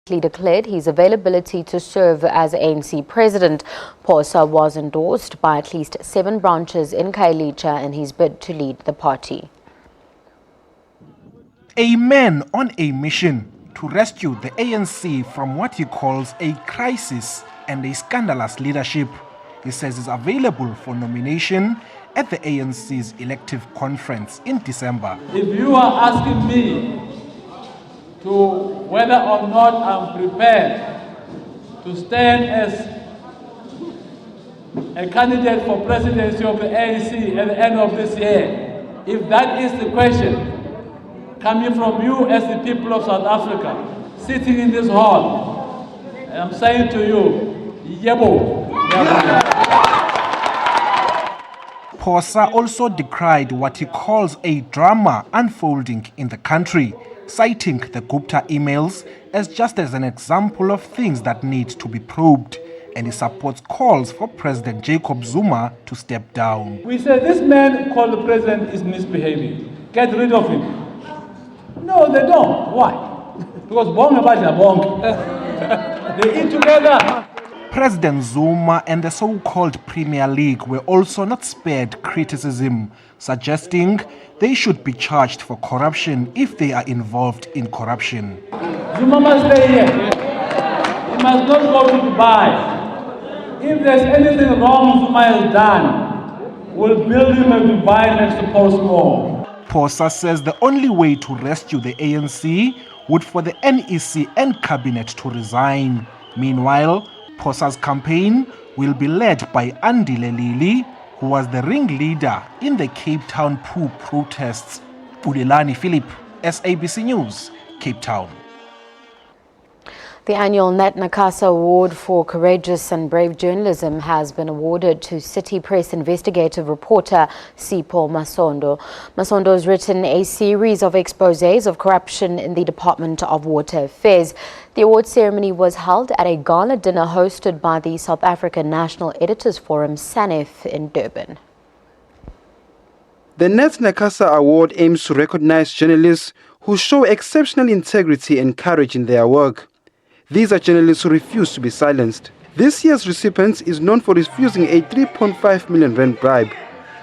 He declared his availability to serve as ANC President. Phosa was endorsed by at least 7 branches in Khayelitsha in his bid to lead the party. A man on a mission to rescue the ANC from what he calls a crisis and a scandalous leadership. He says he's available for nomination at the ANC's elective conference in December. If you are asking me to whether or not I'm prepared to stand as a candidate for presidency of the ANC at the end of this year, if that is the question coming from you as the people of South Africa, sitting in this hall, I'm saying to you, yebo. Phosa also decried what he calls a drama unfolding in the country, citing the Gupta emails as just as an example of things that need to be probed, and he supports calls for President Jacob Zuma to step down. We say this man called the president is misbehaving. Get rid of him. No, they don't. Why? Because bong about bong. They eat together. President Zuma and the so-called Premier League were also not spared criticism, suggesting they should be charged for corruption if they are involved in corruption. Zuma must stay here. He must not go to Dubai. If there's anything wrong Zuma has done, we'll build him a Dubai next to Postmore. Phosa says the only way to rescue the ANC would for the NEC and cabinet to resign. Meanwhile, Phosa's campaign will be led by Andile Lili, who was the ringleader in the Cape Town poo protests. Pulelani Philip, SABC News, Cape Town. The annual Nat Nakasa Award for Courageous and Brave Journalism has been awarded to City Press investigative reporter Sipho Masondo. Masondo has written a series of exposés of corruption in the Department of Water Affairs. The award ceremony was held at a gala dinner hosted by the South African National Editors Forum, SANEF, in Durban. The Nat Nakasa Award aims to recognize journalists who show exceptional integrity and courage in their work. These are journalists who refuse to be silenced. This year's recipient is known for refusing a 3.5 million rand bribe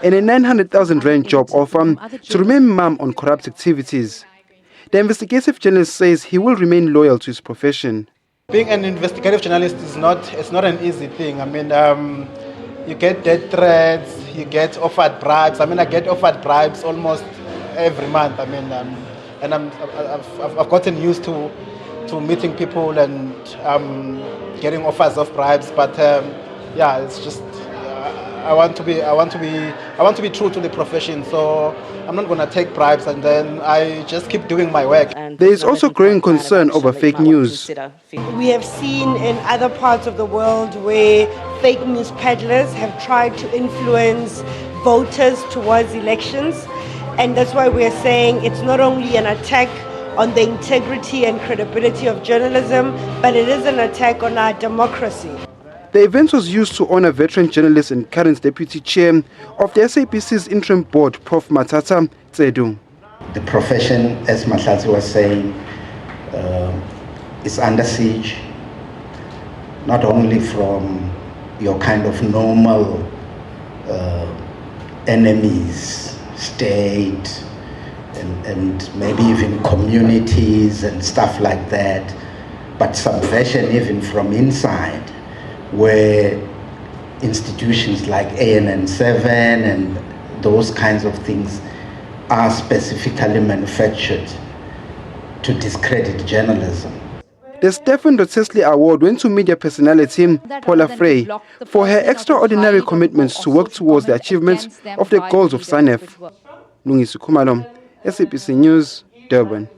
and a 900,000 rand job offer to remain mum on corrupt activities. The investigative journalist says he will remain loyal to his profession. Being an investigative journalist is not an easy thing. I mean, you get death threats, you get offered bribes. I mean, I get offered bribes almost every month. I mean, and I've gotten used to meeting people and getting offers of bribes. But yeah, it's just I want to be true to the profession. So I'm not going to take bribes, and then I just keep doing my work. There is also growing concern over fake news. We have seen in other parts of the world where fake news peddlers have tried to influence voters towards elections, and that's why we're saying it's not only an attack on the integrity and credibility of journalism, but it is an attack on our democracy. The event was used to honor veteran journalist and current deputy chair of the SABC's interim board, Prof. Matata Tsedu. The profession, as Matata was saying, is under siege, not only from your kind of normal enemies, state, and maybe even communities and stuff like that, but subversion even from inside, where institutions like ANN7 and those kinds of things are specifically manufactured to discredit journalism. The Stephen Rotesley Award went to media personality Paula Frey for her extraordinary commitments to work towards the achievement of the goals of SANEF. Lungisu Kumalom, SABC News, Durban.